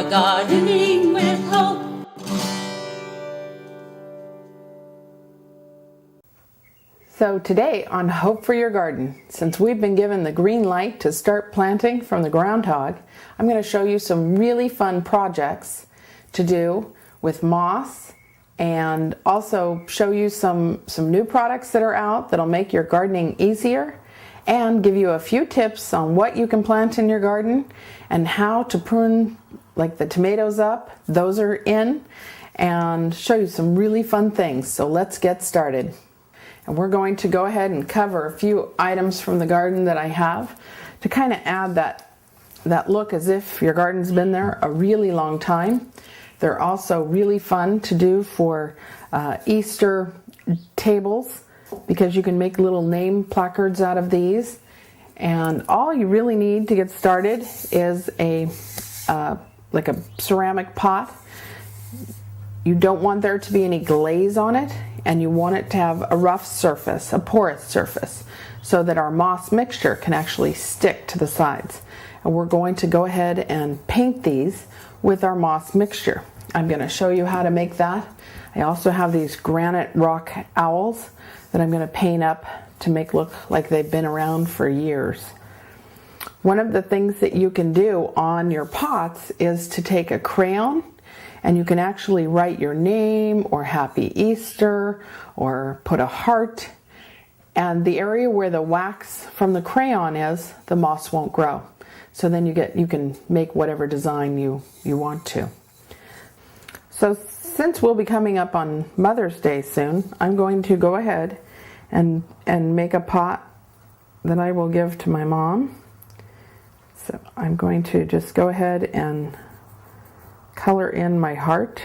Gardening with Hope. So today on Hope for Your Garden, since we've been given the green light to start planting from the groundhog, I'm going to show you some really fun projects to do with moss, and also show you some new products that are out that'll make your gardening easier, and give you a few tips on what you can plant in your garden and how to prune like the tomatoes up. Those are in, and show you some really fun things. So let's get started. And we're going to go ahead and cover a few items from the garden that I have to kind of add that look as if your garden's been there a really long time. They're also really fun to do for Easter tables, because you can make little name placards out of these. And all you really need to get started is like a ceramic pot. You don't want there to be any glaze on it, and you want it to have a rough surface, a porous surface, so that our moss mixture can actually stick to the sides. And we're going to go ahead and paint these with our moss mixture. I'm going to show you how to make that. I also have these granite rock owls that I'm going to paint up to make look like they've been around for years. One of the things that you can do on your pots is to take a crayon, and you can actually write your name or Happy Easter or put a heart. And the area where the wax from the crayon is, the moss won't grow. So then you can make whatever design you want to. So since we'll be coming up on Mother's Day soon, I'm going to go ahead and make a pot that I will give to my mom. So I'm going to just go ahead and color in my heart,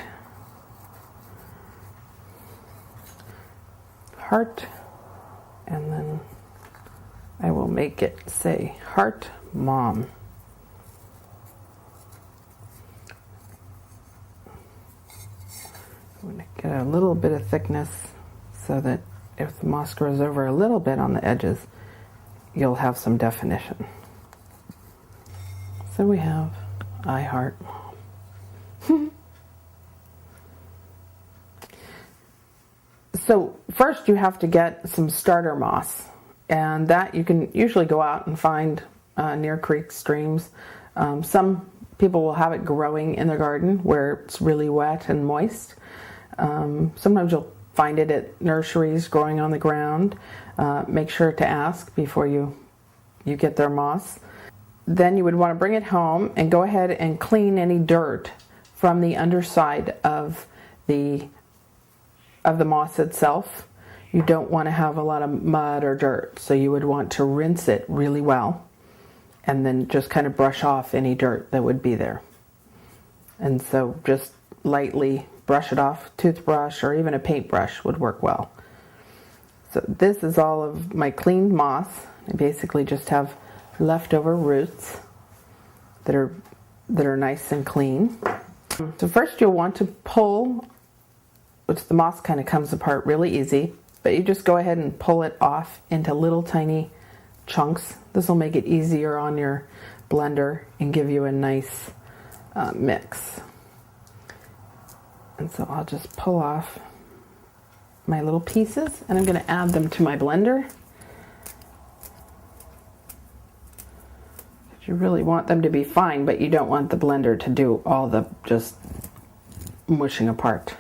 and then I will make it say Heart Mom. I'm going to get a little bit of thickness so that if the moss grows over a little bit on the edges, you'll have some definition. So we have I Heart Mom. So first you have to get some starter moss, and that you can usually go out and find near creeks, streams. Some people will have it growing in their garden where it's really wet and moist. Sometimes you'll find it at nurseries growing on the ground. Make sure to ask before you get their moss. Then you would want to bring it home and go ahead and clean any dirt from the underside of the moss itself. You don't want to have a lot of mud or dirt, so you would want to rinse it really well and then just kind of brush off any dirt that would be there. And so just lightly brush it off. Toothbrush or even a paintbrush would work well. So this is all of my cleaned moss. I basically just have leftover roots that are nice and clean. So first you'll want to pull, which the moss kind of comes apart really easy, but you just go ahead and pull it off into little tiny chunks. This will make it easier on your blender and give you a nice mix. And so I'll just pull off my little pieces, and I'm going to add them to my blender. You really want them to be fine, but you don't want the blender to do all the just mushing apart.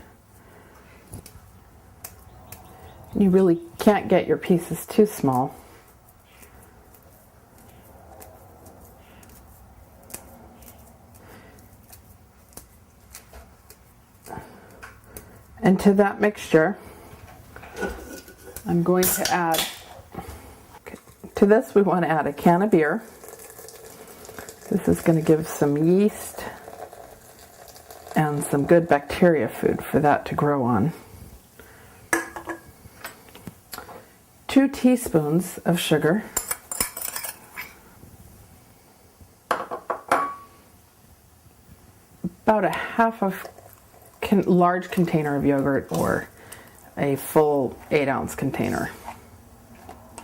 You really can't get your pieces too small. And to that mixture, I'm going to add, to this we want to add a can of beer. This is going to give some yeast and some good bacteria food for that to grow on. 2 teaspoons of sugar. About a half of large container of yogurt, or a full 8-ounce container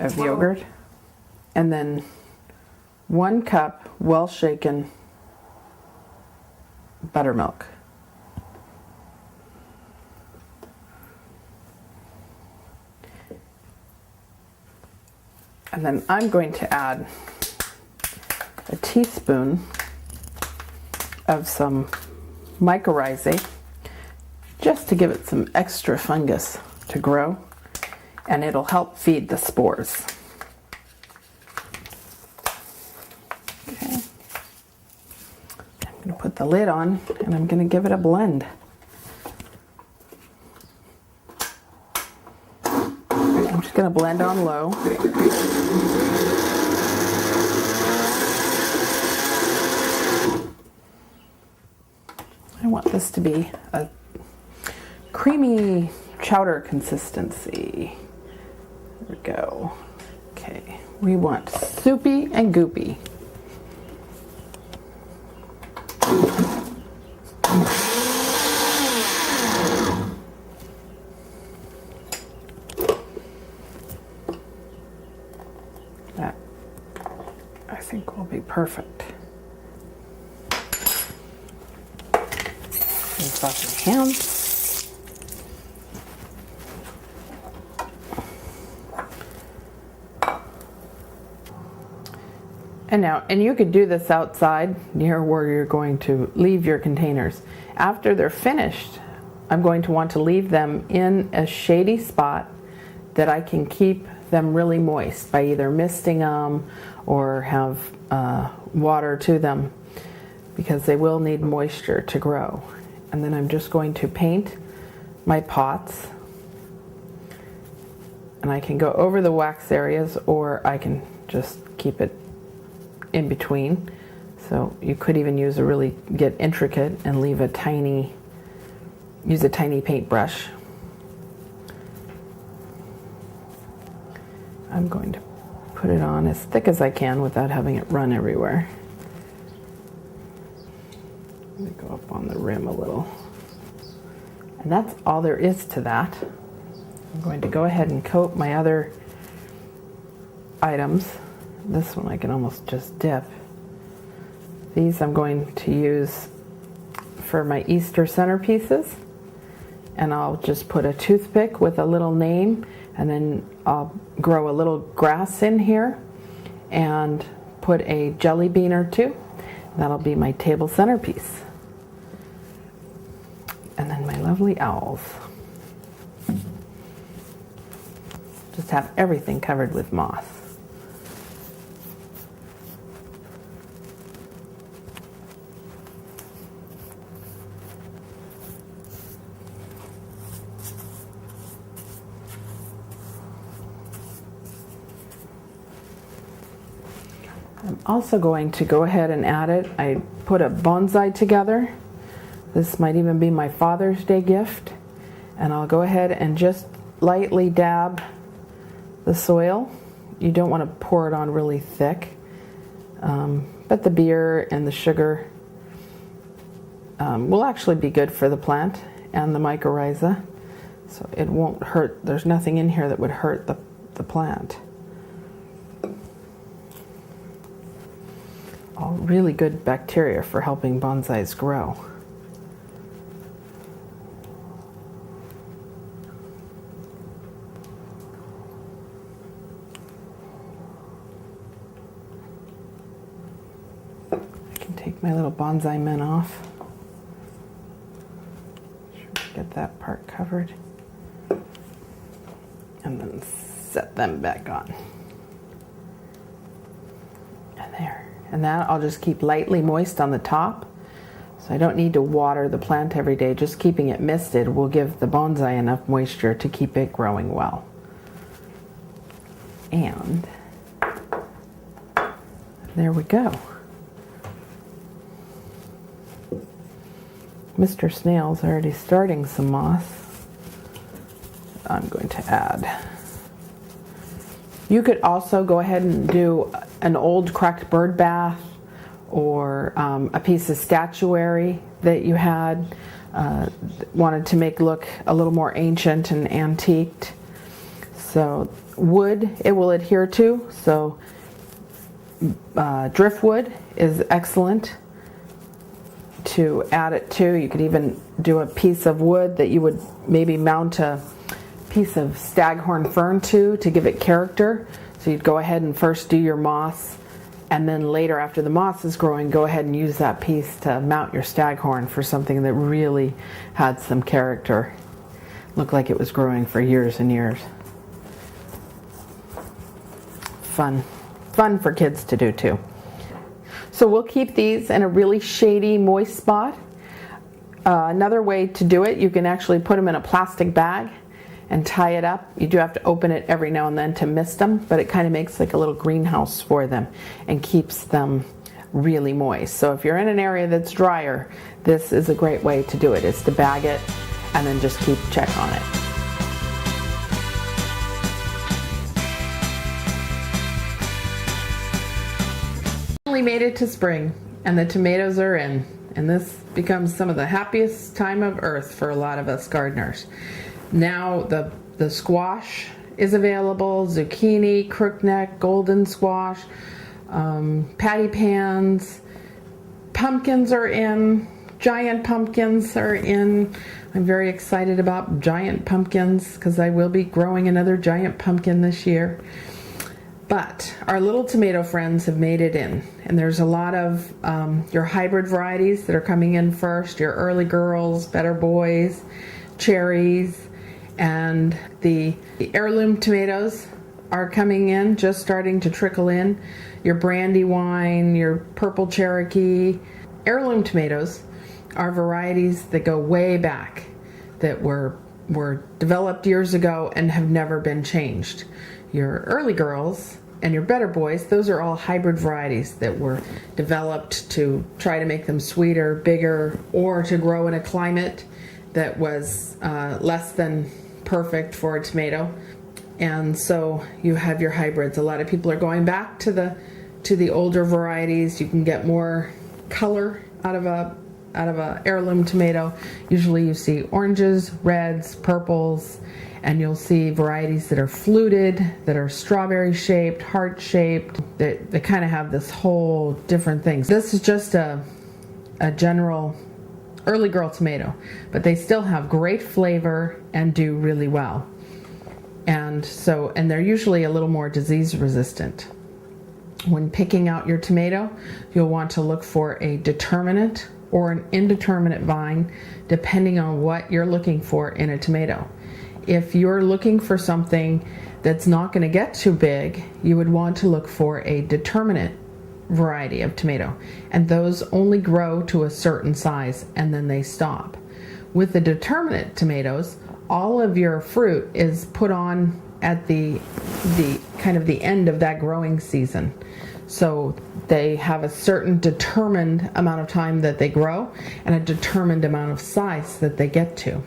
of yogurt. And then 1 cup well shaken buttermilk. And then I'm going to add a teaspoon of some mycorrhizae just to give it some extra fungus to grow, and it'll help feed the spores. Okay. I'm going to put the lid on and I'm going to give it a blend. I'm just going to blend on low. I want this to be a creamy chowder consistency. There we go. Okay, we want soupy and goopy. That, I think, will be perfect. Wash your hands. And you could do this outside near where you're going to leave your containers. After they're finished, I'm going to want to leave them in a shady spot that I can keep them really moist by either misting them or have water to them, because they will need moisture to grow. And then I'm just going to paint my pots, and I can go over the wax areas or I can just keep it in between. So you could even use get intricate and use a tiny paintbrush. I'm going to put it on as thick as I can without having it run everywhere. Let me go up on the rim a little. And that's all there is to that. I'm going to go ahead and coat my other items. This one I can almost just dip. These I'm going to use for my Easter centerpieces. And I'll just put a toothpick with a little name, and then I'll grow a little grass in here and put a jelly bean or two. That'll be my table centerpiece. And then my lovely owls. Just have everything covered with moss. I'm also going to go ahead and add it. I put a bonsai together. This might even be my Father's Day gift. And I'll go ahead and just lightly dab the soil. You don't want to pour it on really thick. But the beer and the sugar will actually be good for the plant and the mycorrhiza. So it won't hurt. There's nothing in here that would hurt the plant. All really good bacteria for helping bonsais grow. I can take my little bonsai men off. Get that part covered. And then set them back on. And there. And that I'll just keep lightly moist on the top. So I don't need to water the plant every day. Just keeping it misted will give the bonsai enough moisture to keep it growing well. And there we go. Mr. Snail's already starting some moss. I'm going to add. You could also go ahead and do an old cracked bird bath, or a piece of statuary that you had wanted to make look a little more ancient and antiqued. So wood it will adhere to, so driftwood is excellent. to add it to. You could even do a piece of wood that you would maybe mount a piece of staghorn fern to give it character. So you'd go ahead and first do your moss, and then later, after the moss is growing, go ahead and use that piece to mount your staghorn for something that really had some character. Looked like it was growing for years and years. Fun for kids to do too. So we'll keep these in a really shady, moist spot. Another way to do it, you can actually put them in a plastic bag and tie it up. You do have to open it every now and then to mist them, but it kind of makes like a little greenhouse for them and keeps them really moist. So if you're in an area that's drier, this is a great way to do it, is to bag it and then just keep check on it. We made it to spring and the tomatoes are in, and this becomes some of the happiest time of earth for a lot of us gardeners. Now the squash is available, zucchini, crookneck, golden squash, patty pans, pumpkins are in, giant pumpkins are in. I'm very excited about giant pumpkins because I will be growing another giant pumpkin this year. But our little tomato friends have made it in, and there's a lot of your hybrid varieties that are coming in first, your early girls, better boys, cherries, and the heirloom tomatoes are coming in, just starting to trickle in. Your Brandywine, your purple Cherokee. Heirloom tomatoes are varieties that go way back, that were developed years ago and have never been changed. Your early girls and your better boys, those are all hybrid varieties that were developed to try to make them sweeter, bigger, or to grow in a climate that was less than perfect for a tomato. And so you have your hybrids. A lot of people are going back to the older varieties. You can get more color out of a heirloom tomato. Usually you see oranges, reds, purples, and you'll see varieties that are fluted, that are strawberry shaped, heart shaped, that kind of have this whole different thing. This is just a general early girl tomato, but they still have great flavor and do really well. And they're usually a little more disease resistant. When picking out your tomato, you'll want to look for a determinate or an indeterminate vine, depending on what you're looking for in a tomato. If you're looking for something that's not going to get too big, you would want to look for a determinate variety of tomato, and those only grow to a certain size and then they stop. With the determinate tomatoes, all of your fruit is put on at the kind of the end of that growing season. So they have a certain determined amount of time that they grow and a determined amount of size that they get to.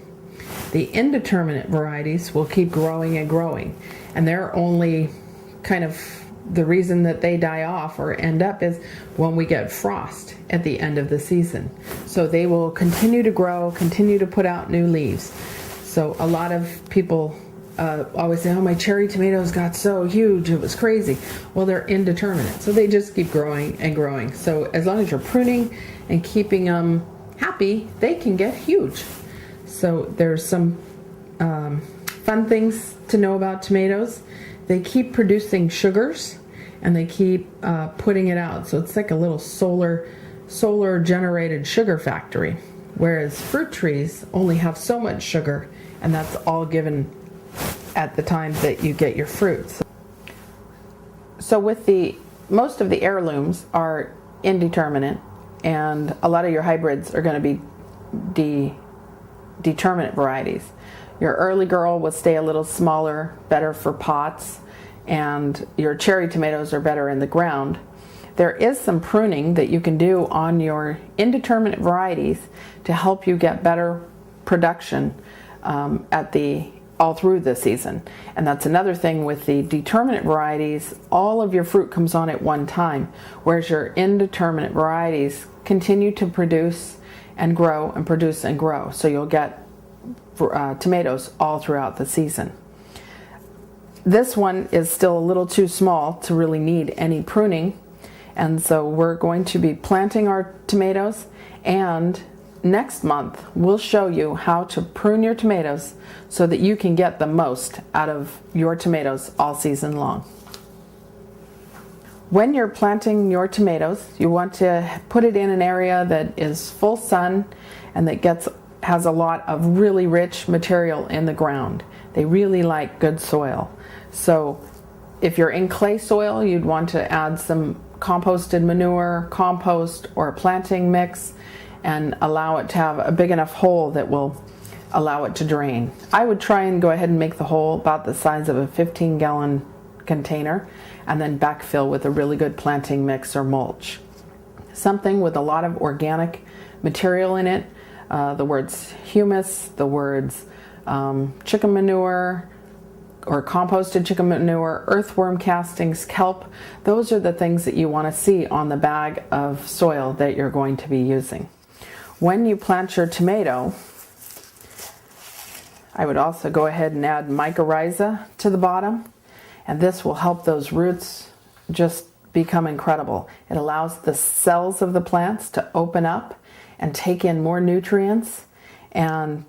The indeterminate varieties will keep growing and growing, and they're only kind of the reason that they die off or end up is when we get frost at the end of the season. So they will continue to grow, continue to put out new leaves. So a lot of people always say, oh, my cherry tomatoes got so huge, it was crazy. Well, they're indeterminate, so they just keep growing and growing. So as long as you're pruning and keeping them happy, they can get huge. So there's some fun things to know about tomatoes. They keep producing sugars and they keep putting it out. So it's like a little solar generated sugar factory. Whereas fruit trees only have so much sugar, and that's all given at the time that you get your fruits. So with most of the heirlooms are indeterminate, and a lot of your hybrids are going to be determinate varieties. Your early girl will stay a little smaller, better for pots, and your cherry tomatoes are better in the ground. There is some pruning that you can do on your indeterminate varieties to help you get better production all through the season. And that's another thing with the determinate varieties, all of your fruit comes on at one time, whereas your indeterminate varieties continue to produce and grow and produce and grow. So you'll get tomatoes all throughout the season. This one is still a little too small to really need any pruning, And so we're going to be planting our tomatoes, and next month we'll show you how to prune your tomatoes so that you can get the most out of your tomatoes all season long. When you're planting your tomatoes, you want to put it in an area that is full sun and that has a lot of really rich material in the ground. They really like good soil. So if you're in clay soil, you'd want to add some composted manure, compost, or a planting mix, and allow it to have a big enough hole that will allow it to drain. I would try and go ahead and make the hole about the size of a 15-gallon container, and then backfill with a really good planting mix or mulch. Something with a lot of organic material in it, the words humus, the words chicken manure or composted chicken manure, earthworm castings, kelp. Those are the things that you want to see on the bag of soil that you're going to be using. When you plant your tomato, I would also go ahead and add mycorrhiza to the bottom, and this will help those roots just become incredible. It allows the cells of the plants to open up and take in more nutrients, and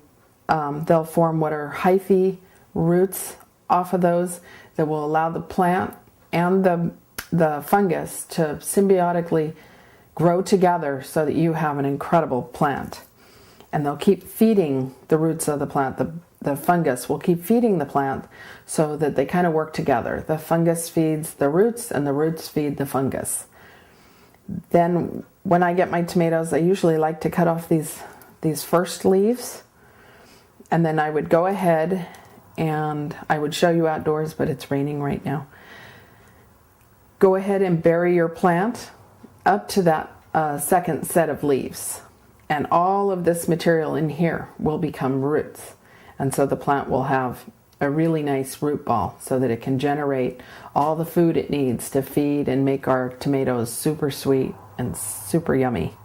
they'll form what are hyphae roots off of those that will allow the plant and the fungus to symbiotically grow together so that you have an incredible plant. And they'll keep feeding the roots of the plant. The fungus will keep feeding the plant so that they kind of work together. The fungus feeds the roots and the roots feed the fungus. Then when I get my tomatoes, I usually like to cut off these first leaves, and then I would go ahead and I would show you outdoors, but it's raining right now. Go ahead and bury your plant up to that second set of leaves, and all of this material in here will become roots. And so the plant will have a really nice root ball so that it can generate all the food it needs to feed and make our tomatoes super sweet and super yummy.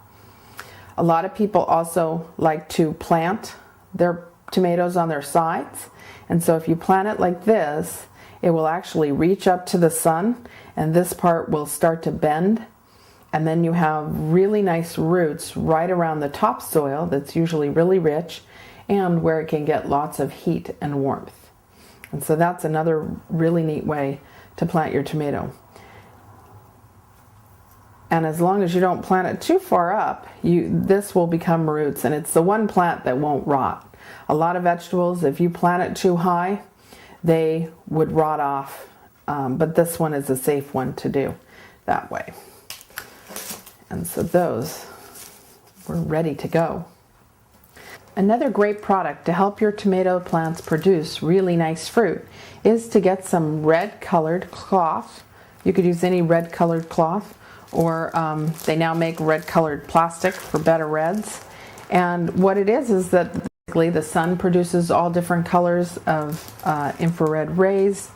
A lot of people also like to plant their tomatoes on their sides. And so if you plant it like this, it will actually reach up to the sun, and this part will start to bend. And then you have really nice roots right around the topsoil that's usually really rich and where it can get lots of heat and warmth. And so that's another really neat way to plant your tomato. And as long as you don't plant it too far up, this will become roots, and it's the one plant that won't rot. A lot of vegetables, if you plant it too high, they would rot off, but this one is a safe one to do that way. And so those, we're ready to go. Another great product to help your tomato plants produce really nice fruit is to get some red colored cloth. You could use any red colored cloth, or they now make red colored plastic for better reds. And what it is that basically the sun produces all different colors of infrared rays,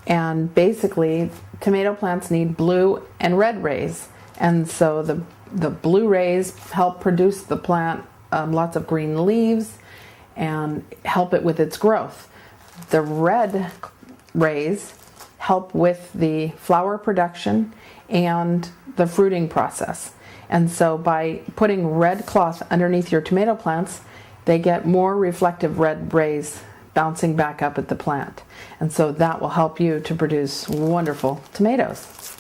and basically tomato plants need blue and red rays. And so the blue rays help produce the plant lots of green leaves and help it with its growth. The red rays help with the flower production and the fruiting process. And so by putting red cloth underneath your tomato plants, they get more reflective red rays bouncing back up at the plant. And so that will help you to produce wonderful tomatoes.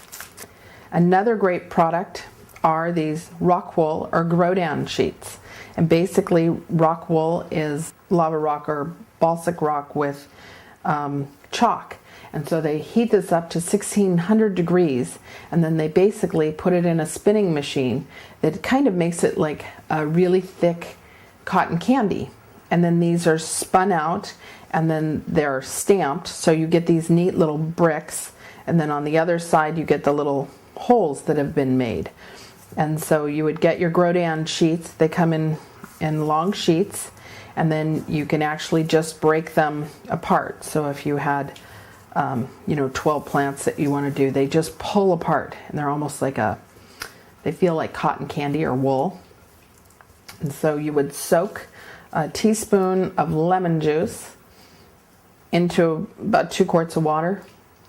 Another great product are these rock wool or Grodan sheets. And basically rock wool is lava rock or balsamic rock with chalk. And so they heat this up to 1600 degrees, and then they basically put it in a spinning machine that kind of makes it like a really thick cotton candy. And then these are spun out, and then they're stamped, so you get these neat little bricks, and then on the other side you get the little holes that have been made. And so you would get your Grodan sheets. They come in long sheets, and then you can actually just break them apart. So if you had 12 plants that you want to do, they just pull apart, and they're almost like they feel like cotton candy or wool. And so you would soak a teaspoon of lemon juice into about 2 quarts of water,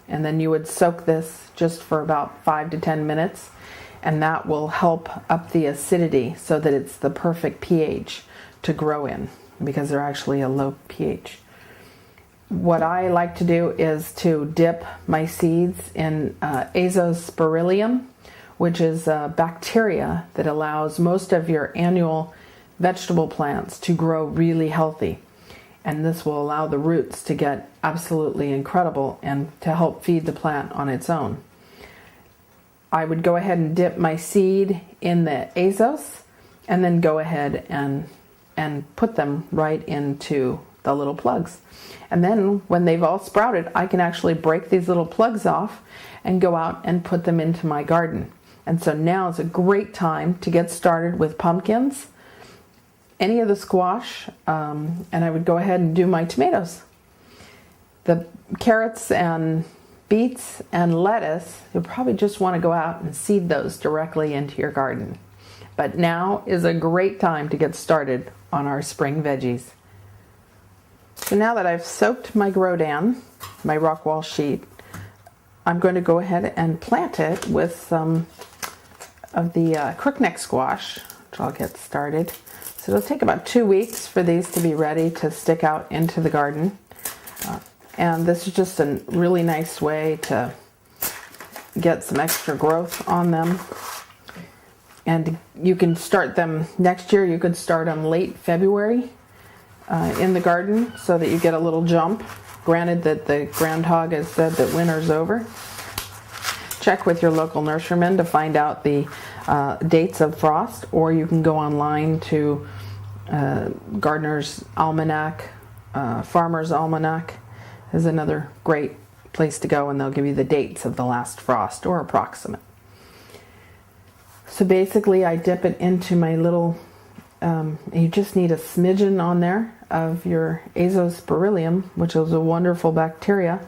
And then you would soak this just for about 5 to 10 minutes, and that will help up the acidity so that it's the perfect pH to grow in, because they're actually a low pH. What I like to do is to dip my seeds in Azospirillum, which is a bacteria that allows most of your annual vegetable plants to grow really healthy. And this will allow the roots to get absolutely incredible and to help feed the plant on its own. I would go ahead and dip my seed in the Azos and then go ahead and put them right into the little plugs. And then when they've all sprouted, I can actually break these little plugs off and go out and put them into my garden. And so now is a great time to get started with pumpkins, any of the squash, and I would go ahead and do my tomatoes. The carrots and beets and lettuce, you'll probably just want to go out and seed those directly into your garden. But now is a great time to get started on our spring veggies. So now that I've soaked my Grodan, my rock wall sheet, I'm going to go ahead and plant it with some of the crookneck squash, which I'll get started. So it'll take about 2 weeks for these to be ready to stick out into the garden. And this is just a really nice way to get some extra growth on them. And you can start them next year. You could start them late February in the garden so that you get a little jump. Granted that the groundhog has said that winter's over. Check with your local nurseryman to find out the dates of frost, or you can go online to Gardener's Almanac, Farmer's Almanac is another great place to go, and they'll give you the dates of the last frost or approximate. So basically I dip it into my little, you just need a smidgen on there of your Azospirillum, which is a wonderful bacteria,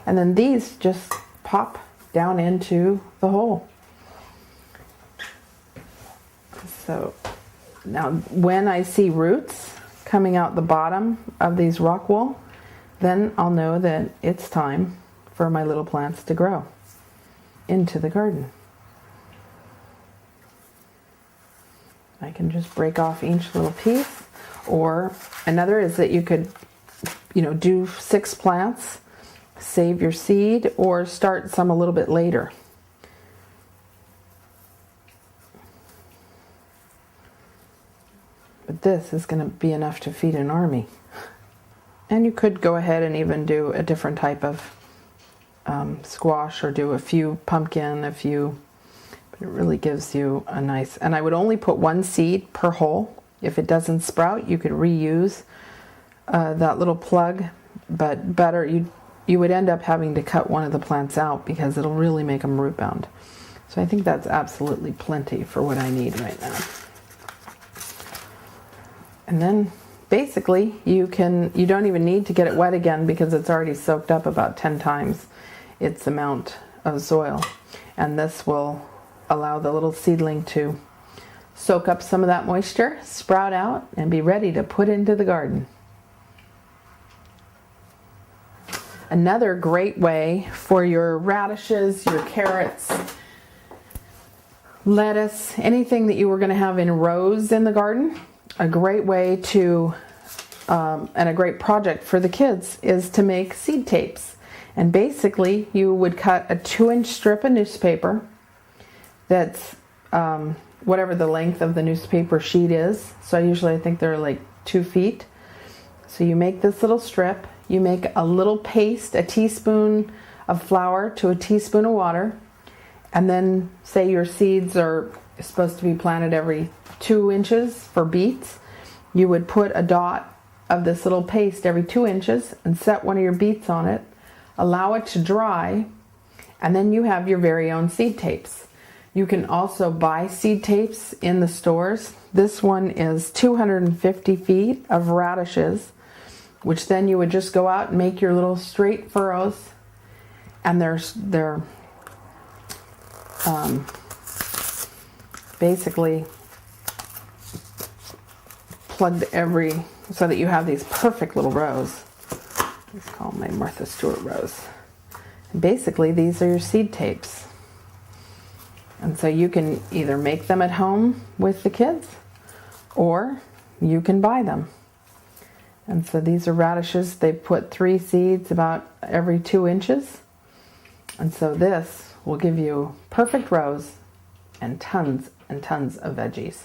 and then these just pop down into the hole. So now when I see roots coming out the bottom of these rock wool, then I'll know that it's time for my little plants to grow into the garden. I can just break off each little piece, or another is that you could, do 6 plants, save your seed, or start some a little bit later. But this is going to be enough to feed an army. And you could go ahead and even do a different type of squash, or do a few pumpkin, but it really gives you a nice, and I would only put 1 seed per hole. If it doesn't sprout, you could reuse that little plug, but better, you would end up having to cut one of the plants out because it'll really make them root bound. So I think that's absolutely plenty for what I need right now. And then basically you don't even need to get it wet again because it's already soaked up about 10 times its amount of soil. And this will allow the little seedling to soak up some of that moisture, sprout out, and be ready to put into the garden. Another great way for your radishes, your carrots, lettuce, anything that you were going to have in rows in the garden, a great way to, and a great project for the kids, is to make seed tapes. And basically you would cut a 2-inch strip of newspaper that's whatever the length of the newspaper sheet is. So I think they're like 2 feet. So you make this little strip, you make a little paste, a teaspoon of flour to a teaspoon of water, and then say your seeds are supposed to be planted every 2 inches for beets. You would put a dot of this little paste every 2 inches and set one of your beets on it, allow it to dry, and then you have your very own seed tapes. You can also buy seed tapes in the stores. This one is 250 feet of radishes, which then you would just go out and make your little straight furrows, and they're basically plugged so that you have these perfect little rows. Let's call them my Martha Stewart rows. Basically, these are your seed tapes. And so you can either make them at home with the kids, or you can buy them. And so these are radishes. They put 3 seeds about every 2 inches. And so this will give you perfect rows and tons of veggies.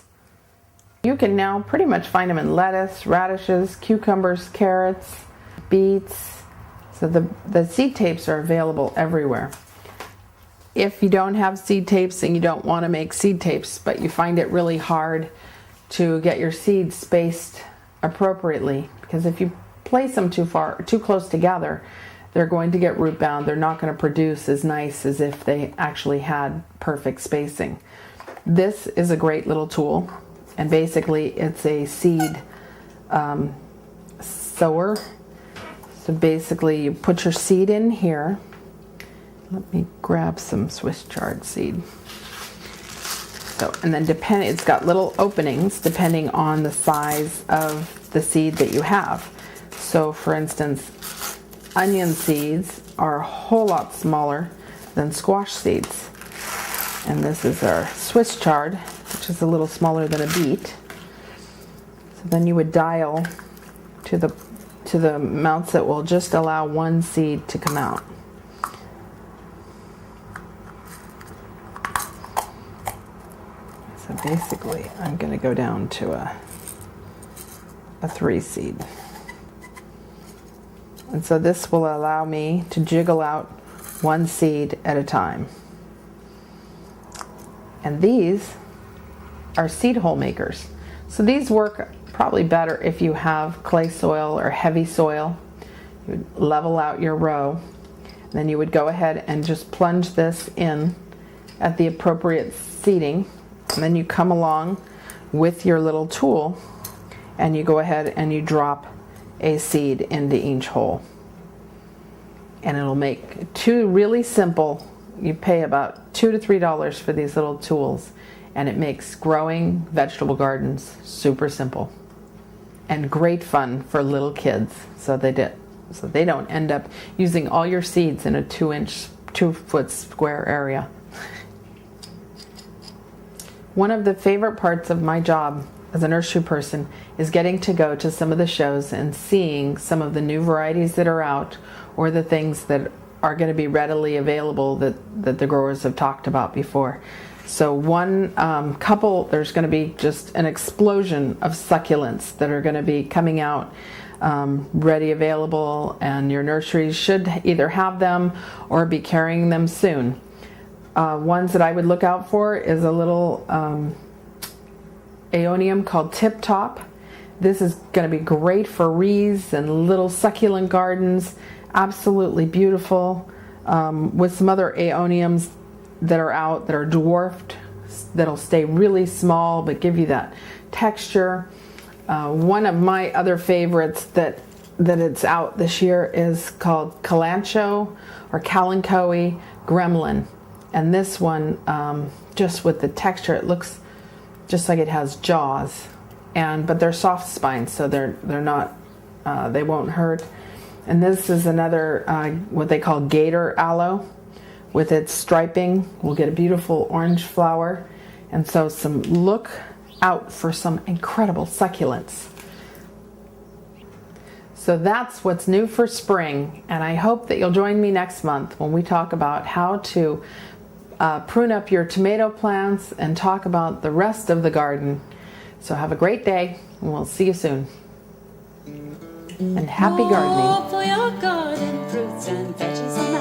You can now pretty much find them in lettuce, radishes, cucumbers, carrots, beets. So the seed tapes are available everywhere. If you don't have seed tapes and you don't want to make seed tapes, but you find it really hard to get your seeds spaced appropriately, because if you place them too close together, they're going to get root bound. They're not going to produce as nice as if they actually had perfect spacing. This is a great little tool, and basically it's a seed sower. So basically you put your seed in here. Let me grab some Swiss chard seed. So, and then it's got little openings depending on the size of the seed that you have. So for instance, onion seeds are a whole lot smaller than squash seeds. And this is our Swiss chard, which is a little smaller than a beet. So then you would dial to the amounts that will just allow 1 seed to come out. So basically, I'm going to go down to a 3 seed. And so this will allow me to jiggle out 1 seed at a time. And these are seed hole makers. So these work probably better if you have clay soil or heavy soil. You would level out your row. Then you would go ahead and just plunge this in at the appropriate seeding. And then you come along with your little tool and you go ahead and you drop a seed into each hole. And it'll make 2 really simple. You pay about $2 to $3 for these little tools, and it makes growing vegetable gardens super simple and great fun for little kids. So they don't end up using all your seeds in a 2-foot square area. One of the favorite parts of my job as a nursery person is getting to go to some of the shows and seeing some of the new varieties that are out, or the things that are going to be readily available that the growers have talked about before. So one couple, there's going to be just an explosion of succulents that are going to be coming out, ready available, and your nurseries should either have them or be carrying them soon. Ones that I would look out for is a little aeonium called Tip Top. This is going to be great for wreaths and little succulent gardens. Absolutely beautiful, with some other aeoniums that are out that are dwarfed, that'll stay really small but give you that texture. One of my other favorites that it's out this year is called Kalanchoe or Kalanchoe Gremlin. And this one, just with the texture, it looks just like it has jaws, but they're soft spines, so they're not, they won't hurt. And this is another, what they call gator aloe. With its striping, we'll get a beautiful orange flower. And so look out for some incredible succulents. So that's what's new for spring. And I hope that you'll join me next month when we talk about how to prune up your tomato plants and talk about the rest of the garden. So have a great day, and we'll see you soon. And happy gardening. For your garden, fruits and veggies.